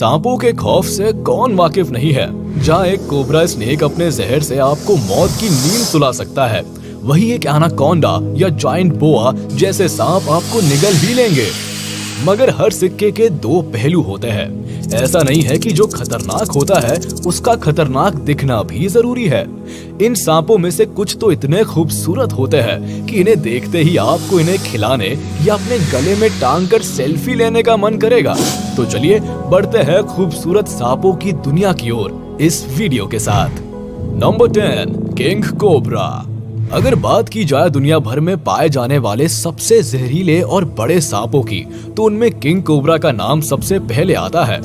सांपों के खौफ से कौन वाकिफ नहीं है। जहाँ एक कोबरा स्नेक अपने जहर से आपको मौत की नींद सुला सकता है, वही एक एनाकोंडा या जायंट बोआ जैसे सांप आपको निगल भी लेंगे। मगर हर सिक्के के दो पहलू होते हैं। ऐसा नहीं है कि जो खतरनाक होता है उसका खतरनाक दिखना भी जरूरी है। इन सांपों में से कुछ तो इतने खूबसूरत होते हैं कि इन्हें देखते ही आपको इन्हें खिलाने या अपने गले में टांग कर सेल्फी लेने का मन करेगा। तो चलिए बढ़ते हैं खूबसूरत सांपों की दुनिया की ओर इस वीडियो के साथ। Number 10, king cobra. अगर बात की जाए दुनिया भर में पाए जाने वाले सबसे जहरीले और बड़े सांपों की, तो उनमें किंग कोबरा का नाम सबसे पहले आता है।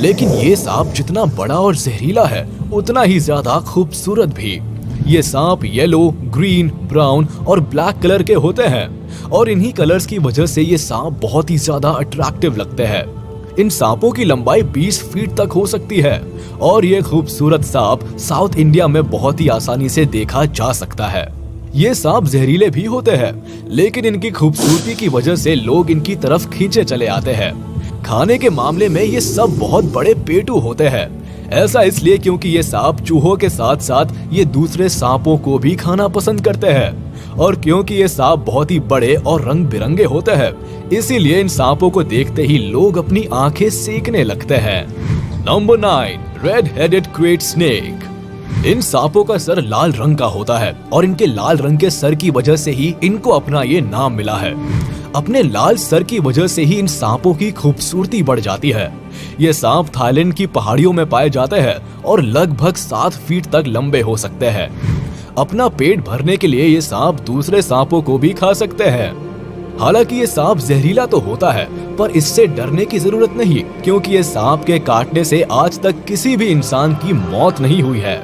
लेकिन ये सांप जितना बड़ा और जहरीला है, उतना ही ज्यादा खूबसूरत भी। ये सांप येलो, ग्रीन, ब्राउन और ब्लैक कलर के होते हैं और इन्हीं कलर्स की वजह से ये सांप बहुत ही ज्यादा अट्रैक्टिव लगते हैं। इन सांपों की लंबाई 20 फीट तक हो सकती है और ये खूबसूरत सांप साउथ इंडिया में बहुत ही आसानी से देखा जा सकता है। ये सांप जहरीले भी होते हैं, लेकिन इनकी खूबसूरती की वजह से लोग इनकी तरफ खींचे चले आते हैं। खाने के मामले में ये सब बहुत बड़े पेटू होते हैं। ऐसा इसलिए क्योंकि ये सांप चूहों के साथ साथ ये दूसरे सांपों को भी खाना पसंद करते हैं और क्योंकि ये सांप बहुत ही बड़े और रंग बिरंगे होते हैं, इसीलिए इन सांपों को देखते ही लोग अपनी आंखें सेकने लगते हैं। Number 9, red headed krait snake. इन सांपों का सर लाल रंग का होता है और इनके लाल रंग के सर की वजह से ही इनको अपना ये नाम मिला है। अपने लाल सर की वजह से ही इन सांपों की खूबसूरती बढ़ जाती है। ये सांप थाईलैंड की पहाड़ियों में पाए जाते हैं और लगभग 7 फीट तक लंबे हो सकते हैं। अपना पेट भरने के लिए ये सांप दूसरे सांपों को भी खा सकते हैं। हालांकि ये सांप जहरीला तो होता है, पर इससे डरने की जरूरत नहीं, क्योंकि ये सांप के काटने से आज तक किसी भी इंसान की मौत नहीं हुई है।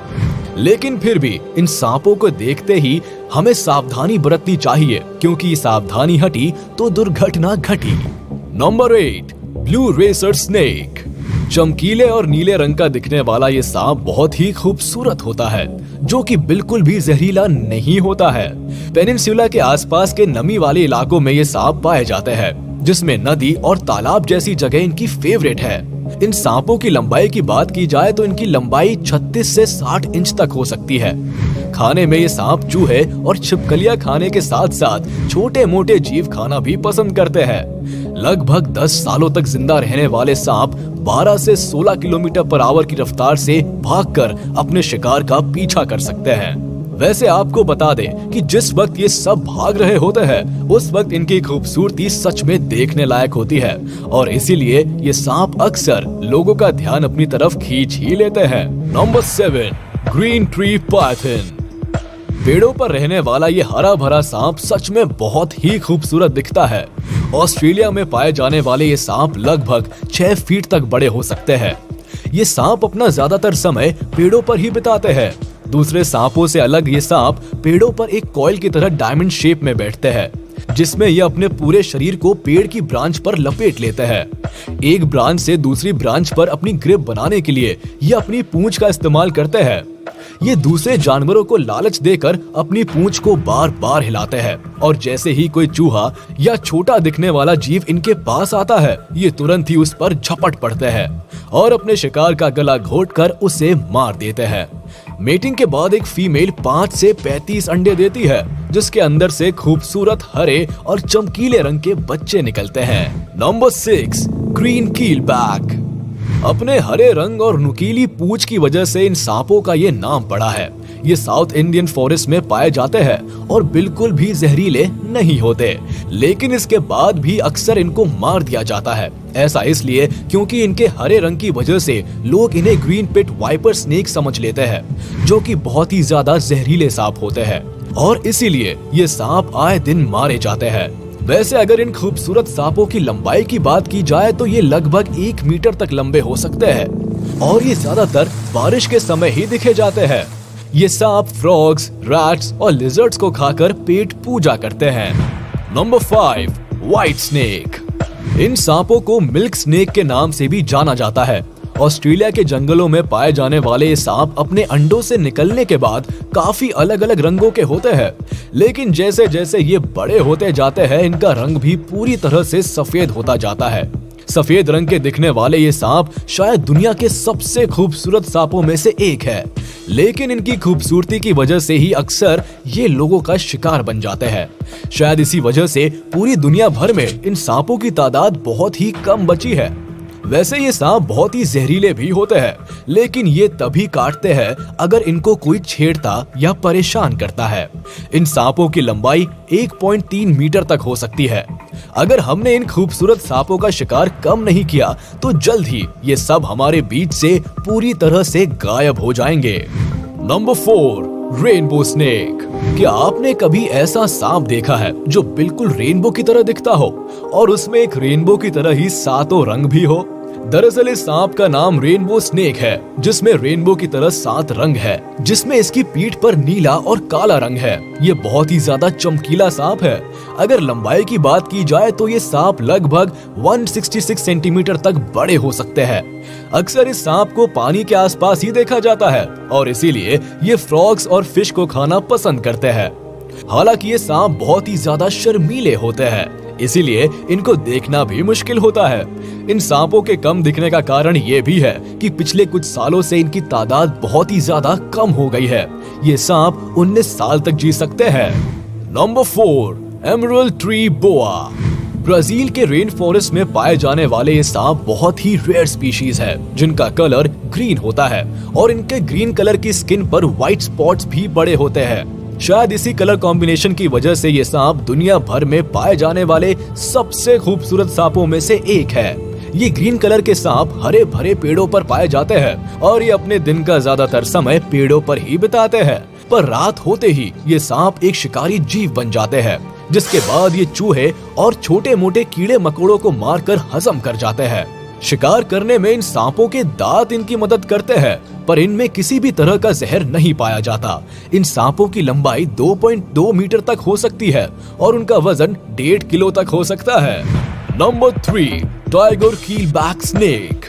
लेकिन फिर भी इन सांपों को देखते ही हमें सावधानी बरतनी चाहिए, क्योंकि सावधानी हटी तो दुर्घटना घटी। Number 8, blue racer snake. चमकीले और नीले रंग का दिखने वाला ये सांप बहुत ही खूबसूरत होता है, जो कि बिल्कुल भी जहरीला नहीं होता है। पेनिनसुला के आसपास के नमी वाले इलाकों में ये सांप पाए जाते हैं, जिसमें नदी और तालाब जैसी जगह इनकी फेवरेट है। इन सांपों की लंबाई की बात की जाए तो इनकी लंबाई 36 से 60 इंच तक हो सकती है। खाने में ये सांप चूहे और छिपकलियां खाने के साथ साथ छोटे मोटे जीव खाना भी पसंद करते हैं। लगभग 10 सालों तक जिंदा रहने वाले सांप 12 से 16 किलोमीटर पर आवर की रफ्तार से भागकर अपने शिकार का पीछा कर सकते हैं। वैसे आपको बता दें कि जिस वक्त ये सब भाग रहे होते हैं, उस वक्त इनकी खूबसूरती सच में देखने लायक होती है और इसीलिए ये सांप अक्सर लोगों का ध्यान अपनी तरफ खींच ही लेते हैं। Number 7, green tree Python. पेड़ों पर रहने वाला ये हरा भरा सांप सच में बहुत ही खूबसूरत दिखता है। ऑस्ट्रेलिया में पाए जाने वाले ये सांप लगभग 6 फीट तक बड़े हो सकते हैं। ये सांप अपना ज्यादातर समय पेड़ों पर ही बिताते हैं। दूसरे सांपों से अलग ये सांप पेड़ों पर एक कॉइल की तरह डायमंड शेप में बैठते हैं, जिसमें ये अपने पूरे शरीर को पेड़ की ब्रांच पर लपेट लेते हैं। एक ब्रांच से दूसरी ब्रांच पर अपनी ग्रिप बनाने के लिए ये अपनी पूंछ का इस्तेमाल करते हैं। ये दूसरे जानवरों को लालच देकर अपनी पूंछ को बार बार हिलाते हैं और जैसे ही कोई चूहा या छोटा दिखने वाला जीव इनके पास आता है, ये तुरंत ही उस पर झपट पड़ते हैं और अपने शिकार का गला घोंटकर उसे मार देते हैं। मेटिंग के बाद एक फीमेल 5 से 35 अंडे देती है, जिसके अंदर से खूबसूरत हरे और चमकीले रंग के बच्चे निकलते हैं। Number 6, green keelback. अपने हरे रंग और नुकीली पूंछ की वजह से इन सांपों का ये नाम पड़ा है। ये साउथ इंडियन फॉरेस्ट में पाए जाते हैं और बिल्कुल भी जहरीले नहीं होते, लेकिन इसके बाद भी अक्सर इनको मार दिया जाता है। ऐसा इसलिए क्योंकि इनके हरे रंग की वजह से लोग इन्हें ग्रीन पिट वाइपर स्नेक समझ लेते हैं, जो कि बहुत ही ज्यादा जहरीले सांप होते हैं और इसीलिए ये सांप आए दिन मारे जाते हैं। वैसे अगर इन खूबसूरत सांपों की लंबाई की बात की जाए तो ये लगभग 1 मीटर तक लंबे हो सकते हैं और ये ज्यादातर बारिश के समय ही दिखे जाते हैं। ये सांप फ्रॉग्स, रैट्स और लिजर्ड्स को खाकर पेट पूजा करते हैं। Number 5, white snake. इन सांपों को मिल्क स्नेक के नाम से भी जाना जाता है। ऑस्ट्रेलिया के जंगलों में पाए जाने वाले ये सांप अपने अंडों से निकलने के बाद काफी अलग अलग रंगों के होते हैं, लेकिन जैसे जैसे ये बड़े होते जाते हैं, इनका रंग भी पूरी तरह से सफेद होता जाता है। सफेद रंग के दिखने वाले ये सांप शायद दुनिया के सबसे खूबसूरत सांपों में से एक है, लेकिन इनकी खूबसूरती की वजह से ही अक्सर ये लोगों का शिकार बन जाते हैं। शायद इसी वजह से पूरी दुनिया भर में इन सांपों की तादाद बहुत ही कम बची है। वैसे ये सांप बहुत ही जहरीले भी होते हैं, लेकिन ये तभी काटते हैं अगर इनको कोई छेड़ता या परेशान करता है। इन सांपों की लंबाई 1.3 मीटर तक हो सकती है। अगर हमने इन खूबसूरत सांपों का शिकार कम नहीं किया तो जल्द ही ये सब हमारे बीच से पूरी तरह से गायब हो जाएंगे। Number 4, rainbow snake. क्या आपने कभी ऐसा सांप देखा है जो बिल्कुल रेनबो की तरह दिखता हो और उसमें एक रेनबो की तरह ही 7 रंग भी हो? दरअसल इस सांप का नाम रेनबो स्नेक है, जिसमें रेनबो की तरह 7 रंग है, जिसमें इसकी पीठ पर नीला और काला रंग है। ये बहुत ही ज्यादा चमकीला सांप है। अगर लंबाई की बात की जाए तो ये सांप लगभग 166 सेंटीमीटर तक बड़े हो सकते हैं। अक्सर इस सांप को पानी के आसपास ही देखा जाता है और इसीलिए ये फ्रॉग्स और फिश को खाना पसंद करते हैं। हालांकि ये सांप बहुत ही ज्यादा शर्मीले होते हैं, इसीलिए इनको देखना भी मुश्किल होता है। इन सांपों के कम दिखने का कारण ये भी है कि पिछले कुछ सालों से इनकी तादाद बहुत ही ज्यादा कम हो गई है। ये सांप 19 साल तक जी सकते हैं। नंबर 4, एमरल्ड ट्री बोआ। ब्राजील के रेन फॉरेस्ट में पाए जाने वाले ये सांप बहुत ही रेयर स्पीशीज है, जिनका कलर ग्रीन होता है और इनके ग्रीन कलर की स्किन पर व्हाइट स्पॉट्स भी बड़े होते हैं। शायद इसी कलर कॉम्बिनेशन की वजह से ये सांप दुनिया भर में पाए जाने वाले सबसे खूबसूरत सांपों में से एक है। ये ग्रीन कलर के सांप हरे भरे पेड़ों पर पाए जाते हैं और ये अपने दिन का ज्यादातर समय पेड़ों पर ही बिताते हैं। पर रात होते ही ये सांप एक शिकारी जीव बन जाते हैं, जिसके बाद ये चूहे और छोटे मोटे कीड़े मकोड़ों को मारकर हजम कर जाते हैं। शिकार करने में इन सांपों के दांत इनकी मदद करते हैं, पर इनमें किसी भी तरह का जहर नहीं पाया जाता। इन सांपों की लंबाई 2.2 मीटर तक हो सकती है और उनका वजन 1.5 किलो तक हो सकता है। Number 3, tiger keelback snake.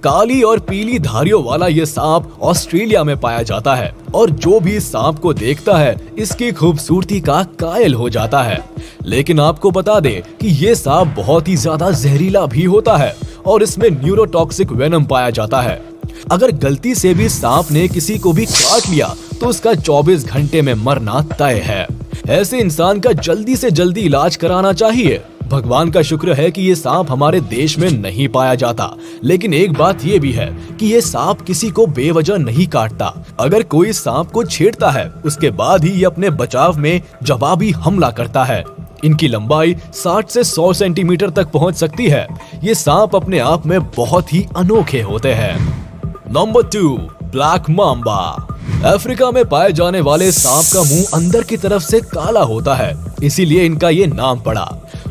काली और पीली धारियों वाला ये सांप ऑस्ट्रेलिया में पाया जाता है और जो भी इस सांप को देखता है इसकी खूबसूरती का कायल हो जाता है। लेकिन आपको बता दें कि ये सांप बहुत ही ज्यादा जहरीला भी होता है और इसमें न्यूरोटॉक्सिक वेनम पाया जाता है। अगर गलती से भी सांप ने किसी को भी काट लिया तो उसका 24 घंटे में मरना तय है। ऐसे इंसान का जल्दी से जल्दी इलाज कराना चाहिए। भगवान का शुक्र है कि ये सांप हमारे देश में नहीं पाया जाता, लेकिन एक बात ये भी है कि ये सांप किसी को बेवजह नहीं काटता। अगर कोई सांप को छेड़ता है उसके बाद ही ये अपने बचाव में जवाबी हमला करता है। इनकी लंबाई 60 से 100 सेंटीमीटर तक पहुंच सकती है। ये सांप अपने आप में बहुत ही अनोखे होते हैं। Number 2, black Mamba. अफ्रीका में पाए जाने वाले सांप का मुंह अंदर की तरफ से काला होता है, इसीलिए इनका ये नाम पड़ा।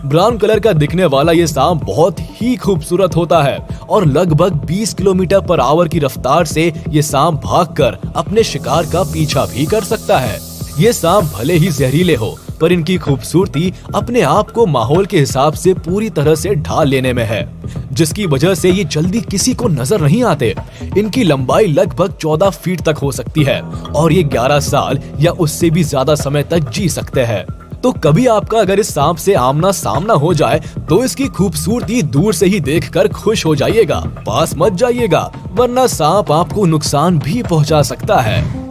ब्राउन कलर का दिखने वाला ये सांप बहुत ही खूबसूरत होता है और लगभग 20 किलोमीटर पर आवर की रफ्तार से ये सांप भागकर अपने शिकार का पीछा भी कर सकता है। ये सांप भले ही जहरीले हो, पर इनकी खूबसूरती अपने आप को माहौल के हिसाब से पूरी तरह से ढाल लेने में है, जिसकी वजह से ये जल्दी किसी को नजर नहीं आते। इनकी लंबाई लगभग 14 फीट तक हो सकती है और ये 11 साल या उससे भी ज्यादा समय तक जी सकते हैं। तो कभी आपका अगर इस सांप से आमना सामना हो जाए तो इसकी खूबसूरती दूर से ही देखकर खुश हो जाइएगा, पास मत जाइएगा, वरना सांप आपको नुकसान भी पहुंचा सकता है।